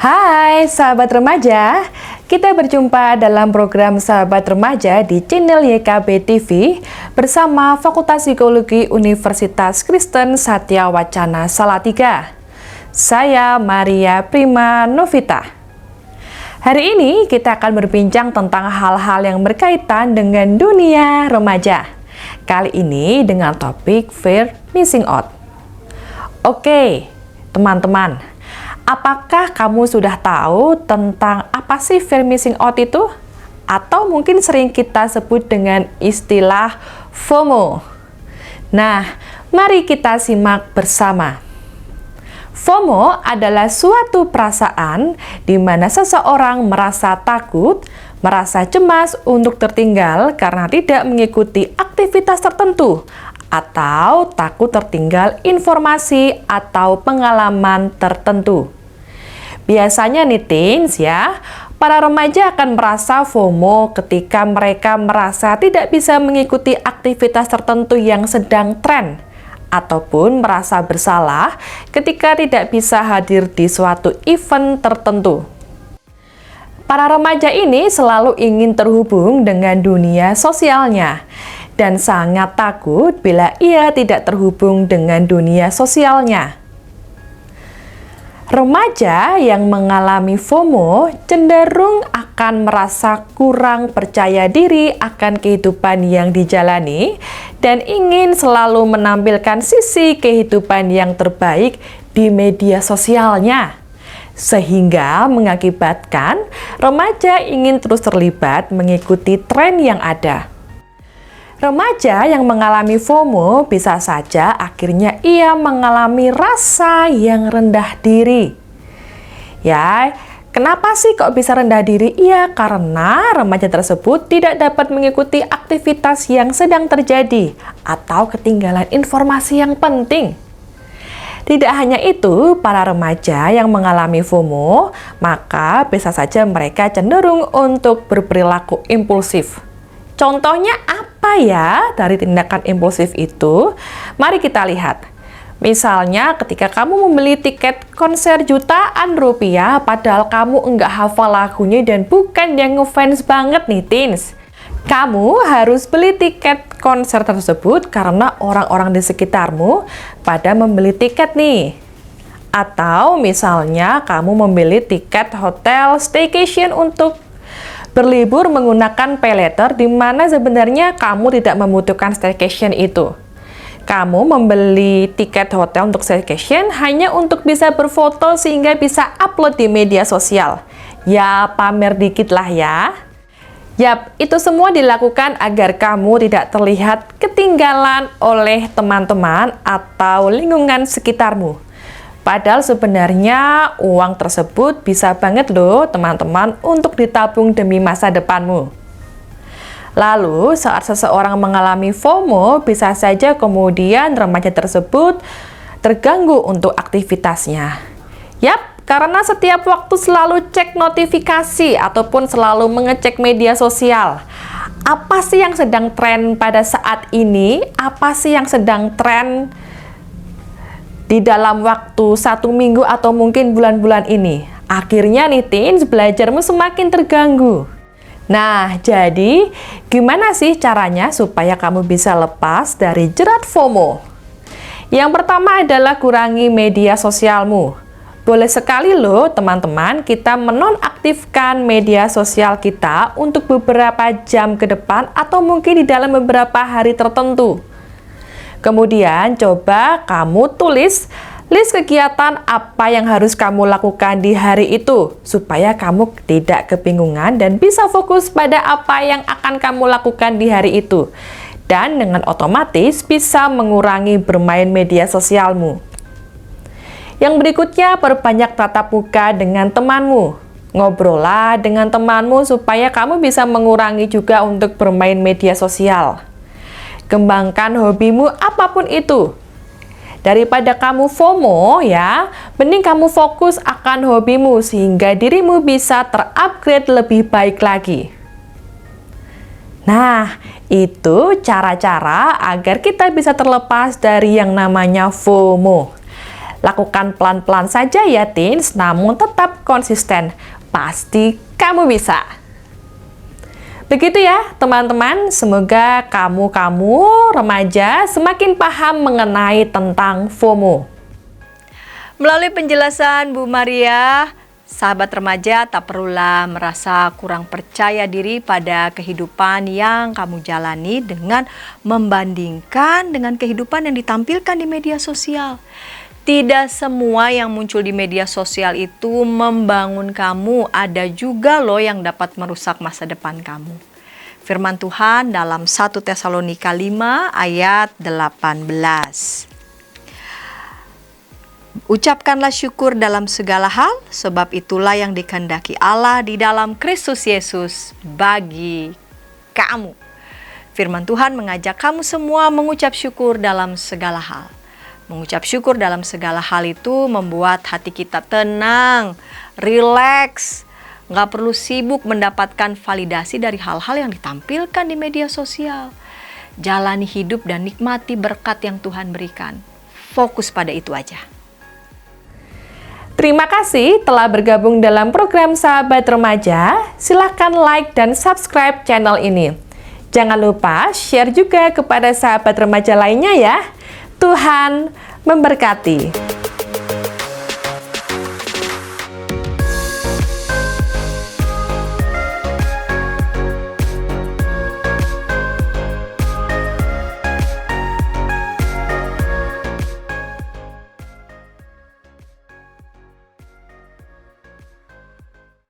Hai sahabat remaja, kita berjumpa dalam program Sahabat Remaja di channel YKB TV bersama Fakultas Psikologi Universitas Kristen Satya Wacana Salatiga. Saya Maria Prima Novita. Hari ini kita akan berbincang tentang hal-hal yang berkaitan dengan dunia remaja. Kali ini dengan topik Fear Missing Out. Oke, teman-teman. Apakah kamu sudah tahu tentang apa sih fear missing out itu? Atau mungkin sering kita sebut dengan istilah FOMO. Nah, mari kita simak bersama. FOMO adalah suatu perasaan di mana seseorang merasa takut, merasa cemas untuk tertinggal karena tidak mengikuti aktivitas tertentu, atau takut tertinggal informasi atau pengalaman tertentu. Biasanya nih teens ya, para remaja akan merasa FOMO ketika mereka merasa tidak bisa mengikuti aktivitas tertentu yang sedang tren, ataupun merasa bersalah ketika tidak bisa hadir di suatu event tertentu. Para remaja ini selalu ingin terhubung dengan dunia sosialnya, dan sangat takut bila ia tidak terhubung dengan dunia sosialnya. Remaja yang mengalami FOMO cenderung akan merasa kurang percaya diri akan kehidupan yang dijalani dan ingin selalu menampilkan sisi kehidupan yang terbaik di media sosialnya, sehingga mengakibatkan remaja ingin terus terlibat mengikuti tren yang ada. Remaja yang mengalami FOMO bisa saja akhirnya ia mengalami rasa yang rendah diri. Ya, kenapa sih kok bisa rendah diri? Ya, karena remaja tersebut tidak dapat mengikuti aktivitas yang sedang terjadi atau ketinggalan informasi yang penting. Tidak hanya itu, para remaja yang mengalami FOMO, maka bisa saja mereka cenderung untuk berperilaku impulsif. Contohnya apa ya dari tindakan impulsif itu? Mari kita lihat. Misalnya ketika kamu membeli tiket konser jutaan rupiah padahal kamu enggak hafal lagunya dan bukan yang ngefans banget nih teens. Kamu harus beli tiket konser tersebut karena orang-orang di sekitarmu pada membeli tiket nih. Atau misalnya kamu membeli tiket hotel staycation untuk berlibur menggunakan paylater di mana sebenarnya kamu tidak membutuhkan staycation itu. Kamu membeli tiket hotel untuk staycation hanya untuk bisa berfoto sehingga bisa upload di media sosial. Ya, pamer dikit lah ya. Yap, itu semua dilakukan agar kamu tidak terlihat ketinggalan oleh teman-teman atau lingkungan sekitarmu. Padahal sebenarnya uang tersebut bisa banget loh teman-teman untuk ditabung demi masa depanmu. Lalu saat seseorang mengalami FOMO, bisa saja kemudian remaja tersebut terganggu untuk aktivitasnya. Yap, karena setiap waktu selalu cek notifikasi ataupun selalu mengecek media sosial. Apa sih yang sedang tren pada saat ini? Apa sih yang sedang tren di dalam waktu 1 minggu atau mungkin bulan-bulan ini? Akhirnya nih teens, belajarmu semakin terganggu. Nah, jadi gimana sih caranya supaya kamu bisa lepas dari jerat FOMO? Yang pertama adalah kurangi media sosialmu. Boleh sekali loh teman-teman kita menonaktifkan media sosial kita untuk beberapa jam ke depan atau mungkin di dalam beberapa hari tertentu. Kemudian coba kamu tulis list kegiatan apa yang harus kamu lakukan di hari itu supaya kamu tidak kebingungan dan bisa fokus pada apa yang akan kamu lakukan di hari itu. Dan dengan otomatis bisa mengurangi bermain media sosialmu. Yang berikutnya, perbanyak tatap muka dengan temanmu. Ngobrollah dengan temanmu supaya kamu bisa mengurangi juga untuk bermain media sosial. Kembangkan hobimu apapun itu. Daripada kamu FOMO ya, mending kamu fokus akan hobimu sehingga dirimu bisa terupgrade lebih baik lagi. Nah, itu cara-cara agar kita bisa terlepas dari yang namanya FOMO. Lakukan pelan-pelan saja ya teens, namun tetap konsisten. Pasti kamu bisa. Begitu ya teman-teman, semoga kamu remaja semakin paham mengenai tentang FOMO. Melalui penjelasan Bu Maria, sahabat remaja tak perlulah merasa kurang percaya diri pada kehidupan yang kamu jalani dengan membandingkan dengan kehidupan yang ditampilkan di media sosial. Tidak semua yang muncul di media sosial itu membangun kamu, ada juga loh yang dapat merusak masa depan kamu. Firman Tuhan dalam 1 Tesalonika 5 ayat 18. Ucapkanlah syukur dalam segala hal, sebab itulah yang dikehendaki Allah di dalam Kristus Yesus bagi kamu. Firman Tuhan mengajak kamu semua mengucap syukur dalam segala hal. Mengucap syukur dalam segala hal itu membuat hati kita tenang, rileks, nggak perlu sibuk mendapatkan validasi dari hal-hal yang ditampilkan di media sosial. Jalani hidup dan nikmati berkat yang Tuhan berikan. Fokus pada itu aja. Terima kasih telah bergabung dalam program Sahabat Remaja. Silahkan like dan subscribe channel ini. Jangan lupa share juga kepada sahabat remaja lainnya ya. Tuhan memberkati.